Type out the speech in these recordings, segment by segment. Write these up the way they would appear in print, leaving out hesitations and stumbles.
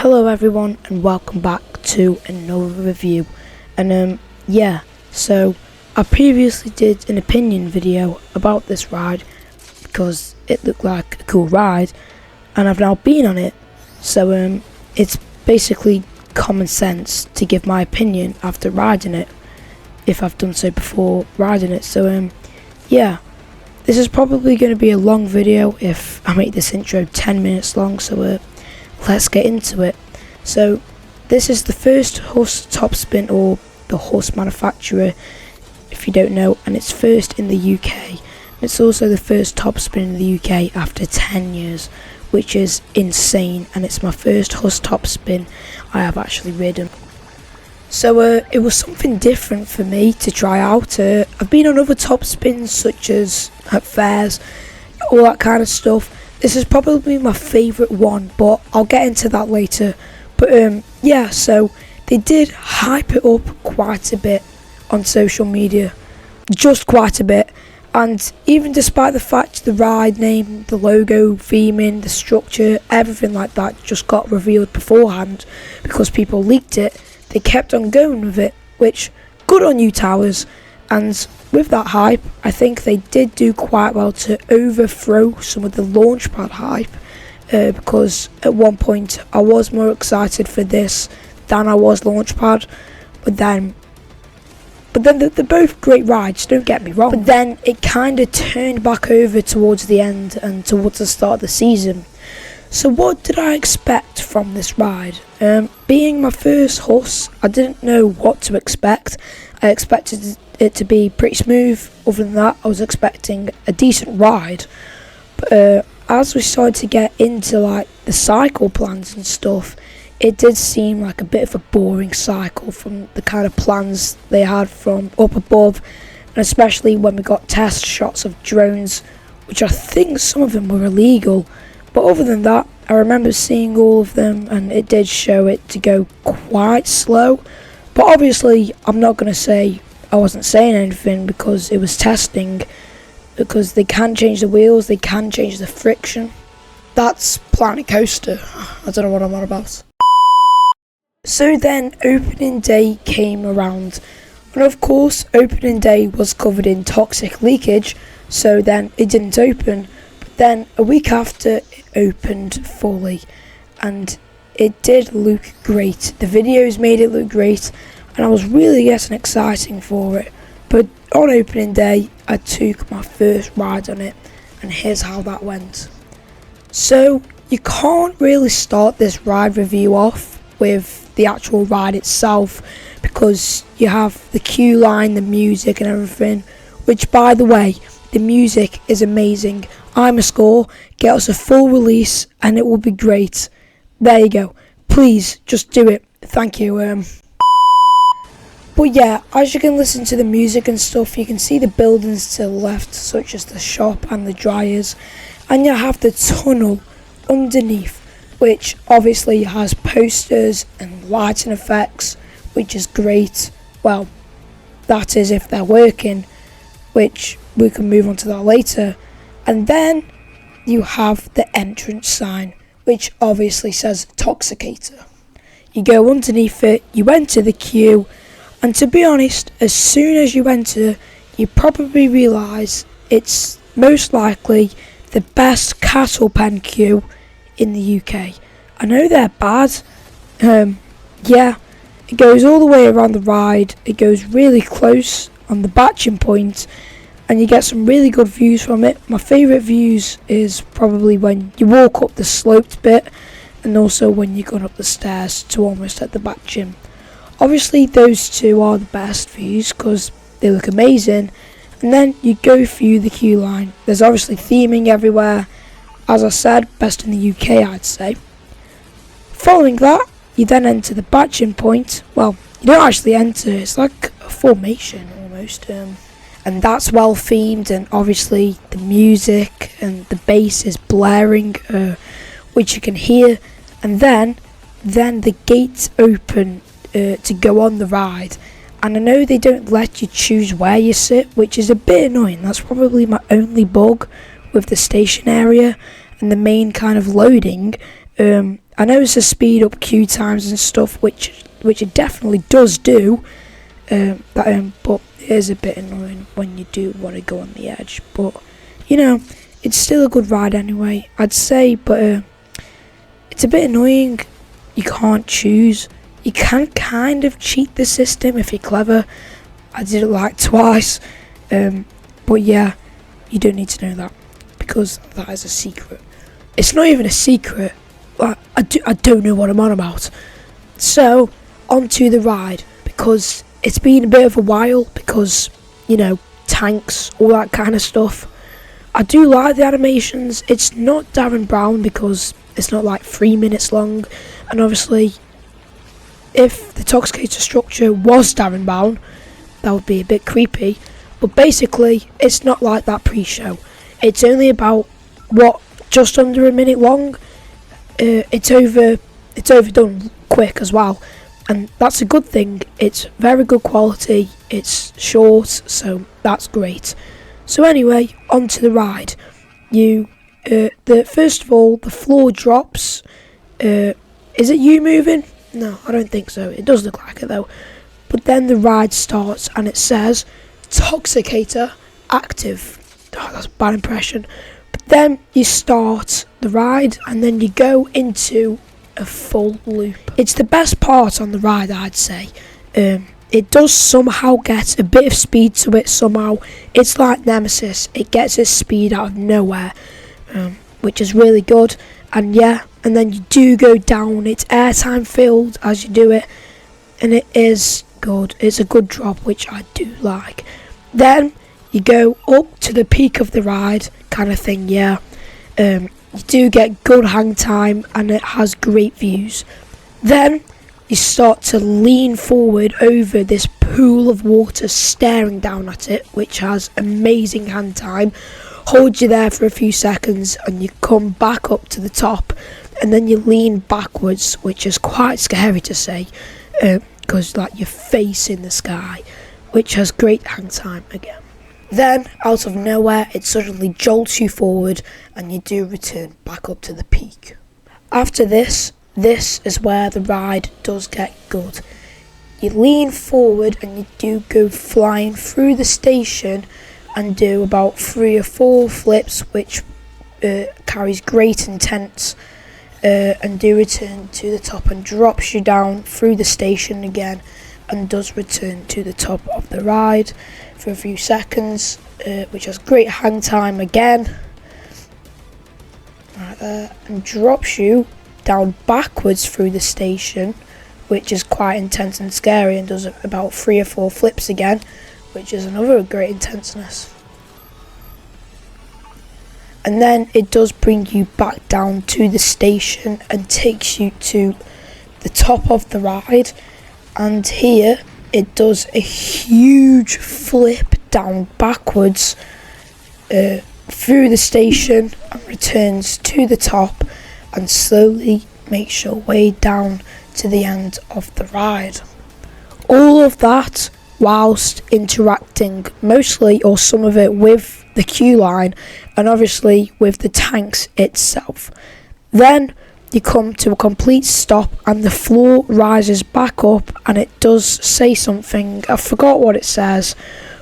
Hello everyone and welcome back to another review. And so I previously did an opinion video about this ride because it looked like a cool ride and I've now been on it. So it's basically common sense to give my opinion after riding it, if I've done so before riding it. So this is probably going to be a long video if I make this intro 10 minutes long, so let's get into it. So this is the first Huss topspin, or the Huss manufacturer if you don't know, and it's first in the UK. And it's also the first topspin in the UK after 10 years, which is insane, and it's my first Huss topspin I have actually ridden. So it was something different for me to try out. I've been on other topspins such as at fairs, all that kind of stuff. This is probably my favourite one, but I'll get into that later. But so they did hype it up quite a bit on social media, just quite a bit. And even despite the fact the ride name, the logo, theming, the structure, everything like that just got revealed beforehand because people leaked it, they kept on going with it, which good on you, Towers. And with that hype, I think they did do quite well to overthrow some of the launchpad hype, because at one point I was more excited for this than I was launchpad. But then they're both great rides, don't get me wrong. But then it kind of turned back over towards the end and towards the start of the season. So what did I expect from this ride? Being my first Huss, I didn't know what to expect. I expected it to be pretty smooth. Other than that, I was expecting a decent ride. But as we started to get into like the cycle plans and stuff, it did seem like a bit of a boring cycle from the kind of plans they had from up above, and especially when we got test shots of drones, which I think some of them were illegal. But other than that, I remember seeing all of them, and it did show it to go quite slow. But obviously, I'm not going to say I wasn't saying anything because it was testing, because they can change the wheels, they can change the friction. That's Planet Coaster. I don't know what I'm on about. So then opening day came around, and of course opening day was covered in toxic leakage, so then it didn't open. But then a week after, it opened fully, and it did look great. The videos made it look great, and I was really getting exciting for it. But on opening day, I took my first ride on it, and here's how that went. So you can't really start this ride review off with the actual ride itself, because you have the queue line, the music and everything, which, by the way, the music is amazing. I'm a score, get us a full release and it will be great. There you go, please just do it, thank you. But yeah, as you can listen to the music and stuff, you can see the buildings to the left, such as the shop and the dryers, and you have the tunnel underneath, which obviously has posters and lighting effects, which is great. Well, that is if they're working, which we can move on to that later. And then you have the entrance sign, which obviously says Toxicator. You go underneath it, you enter the queue, and to be honest, as soon as you enter, you probably realise it's most likely the best cattle pen queue in the UK. I know they're bad. It goes all the way around the ride. It goes really close on the batching point, and you get some really good views from it. My favourite views is probably when you walk up the sloped bit, and also when you're going up the stairs to almost at the batching. Obviously those two are the best views because they look amazing. And then you go through the queue line. There's obviously theming everywhere. As I said, best in the UK, I'd say. Following that, you then enter the batching point. Well, you don't actually enter, it's like a formation almost. And that's well themed, and obviously the music and the bass is blaring, which you can hear. And then the gates open to go on the ride. And I know they don't let you choose where you sit, which is a bit annoying. That's probably my only bug with the station area and the main kind of loading. I know it's a speed up queue times and stuff, which it definitely does do, but it is a bit annoying when you do want to go on the edge. But you know, it's still a good ride anyway, I'd say. But it's a bit annoying. You can't choose. You can kind of cheat the system if you're clever. I did it like twice, but yeah, you don't need to know that because that is a secret. It's not even a secret. I don't know what I'm on about. So onto the ride, because it's been a bit of a while, because you know, tanks, all that kind of stuff. I do like the animations. It's not Darren Brown because it's not like 3 minutes long, and obviously if the Toxicator structure was Darren Brown, that would be a bit creepy. But basically it's not like that pre-show. It's only about just under a minute long. It's overdone quick as well, and that's a good thing. It's very good quality, it's short, so that's great. So anyway, onto the ride. First of all, the floor drops. Is it you moving? No, I don't think so. It does look like it though. But then the ride starts and it says Toxicator active. Oh, that's a bad impression. But then you start the ride and then you go into a full loop. It's the best part on the ride, I'd say. It does somehow get a bit of speed to it somehow. It's like Nemesis. It gets its speed out of nowhere, which is really good. And yeah, and then you do go down. It's airtime filled as you do it, and it is good. It's a good drop, which I do like. Then you go up to the peak of the ride kind of thing, yeah. You do get good hang time and it has great views. Then you start to lean forward over this pool of water staring down at it, which has amazing hang time. Hold you there for a few seconds and you come back up to the top, and then you lean backwards, which is quite scary to say, because like you're facing the sky, which has great hang time again. Then out of nowhere it suddenly jolts you forward and you do return back up to the peak. After this is where the ride does get good. You lean forward and you do go flying through the station and do about 3 or 4 flips, which carries great intent, and do return to the top and drops you down through the station again and does return to the top of the ride for a few seconds, which has great hang time again, right there, and drops you down backwards through the station, which is quite intense and scary, and does about 3 or 4 flips again, which is another great intenseness. And then it does bring you back down to the station and takes you to the top of the ride, and here it does a huge flip down backwards through the station and returns to the top and slowly makes your way down to the end of the ride. All of that whilst interacting mostly, or some of it, with the queue line and obviously with the tanks itself. Then you come to a complete stop and the floor rises back up and it does say something. I forgot what it says,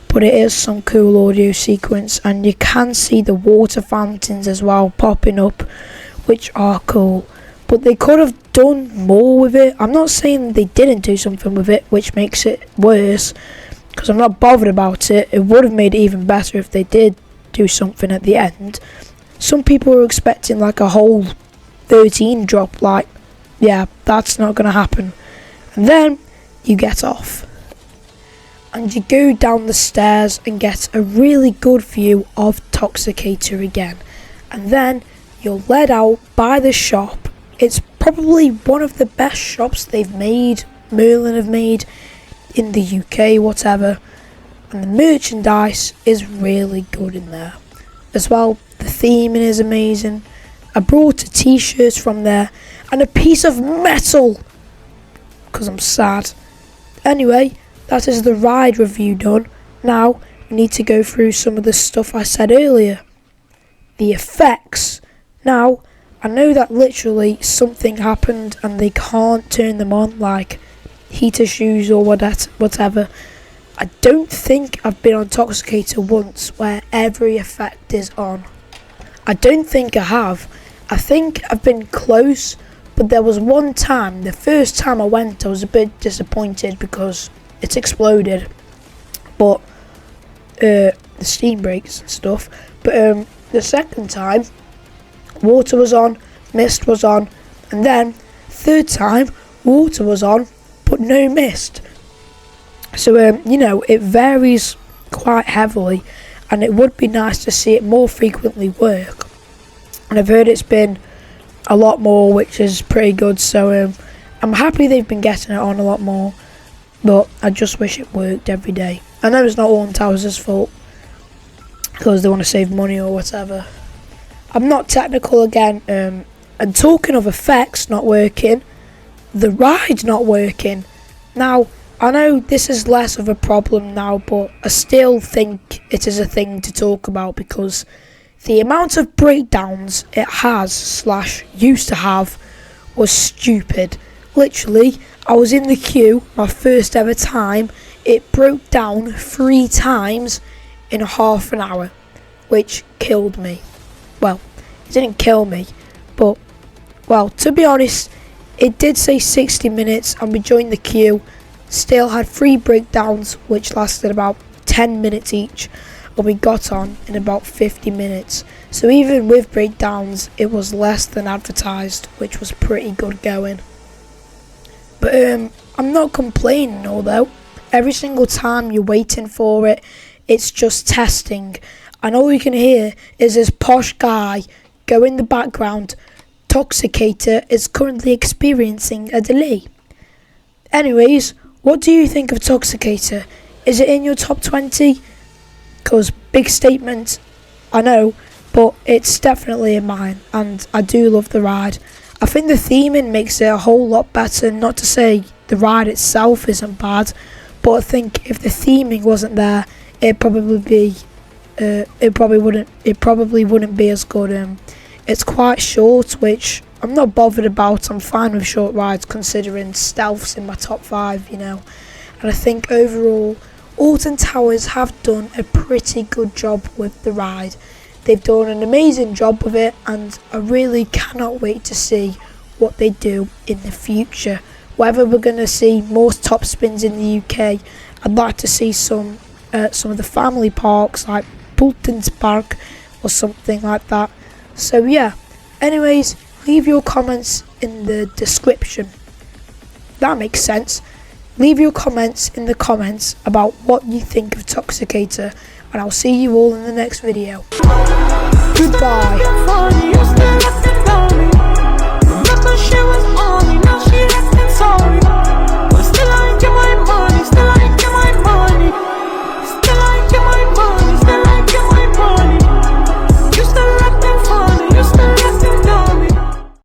but it is some cool audio sequence, and you can see the water fountains as well popping up, which are cool. But they could have done more with it. I'm not saying they didn't do something with it, which makes it worse, because I'm not bothered about it. It would have made it even better if they did do something at the end. Some people were expecting like a whole 13 drop, like, yeah, that's not going to happen. And then you get off and you go down the stairs and get a really good view of Toxicator again. And then you're led out by the shop. It's probably one of the best shops they've made, Merlin have made in the UK, whatever. And the merchandise is really good in there as well. The theming is amazing. I brought a t-shirt from there and a piece of metal because I'm sad. Anyway, that is the ride review done. Now we need to go through some of the stuff I said earlier. The effects. Now, I know that literally something happened and they can't turn them on, like heat issues or whatever. I don't think I've been on Toxicator once where every effect is on. I don't think I have. I think I've been close, but there was one time, the first time I went, I was a bit disappointed because it's exploded. But the steam breaks and stuff. But the second time, water was on, mist was on, and then third time, water was on, but no mist. So you know, it varies quite heavily, and it would be nice to see it more frequently work. And I've heard it's been a lot more, which is pretty good. So I'm happy they've been getting it on a lot more, but I just wish it worked every day. I know it's not Alton Towers' fault because they want to save money or whatever. I'm not technical again, and talking of effects not working, the ride's not working. Now, I know this is less of a problem now, but I still think it is a thing to talk about because the amount of breakdowns it has / used to have was stupid. Literally, I was in the queue, my first ever time, it broke down 3 times in half an hour, which killed me. Well, it didn't kill me, but, well, to be honest, it did say 60 minutes and we joined the queue, still had 3 breakdowns which lasted about 10 minutes each, and we got on in about 50 minutes. So even with breakdowns, it was less than advertised, which was pretty good going. But I'm not complaining although. Every single time you're waiting for it, it's just testing. And all you can hear is this posh guy go in the background, Toxicator is currently experiencing a delay. Anyways, what do you think of Toxicator? Is it in your top 20? Because big statement, I know, but it's definitely in mine, and I do love the ride. I think the theming makes it a whole lot better. Not to say the ride itself isn't bad, but I think if the theming wasn't there, it probably wouldn't be as good. It's quite short, which I'm not bothered about. I'm fine with short rides considering Stealth's in my top 5, you know. And I think overall, Alton Towers have done a pretty good job with the ride. They've done an amazing job with it, and I really cannot wait to see what they do in the future. Whether we're going to see more top spins in the UK, I'd like to see some of the family parks like Alton Park or something like that. So yeah, anyways, leave your comments in the description. That makes sense. Leave your comments in the comments about what you think of Toxicator, and I'll see you all in the next video. Goodbye.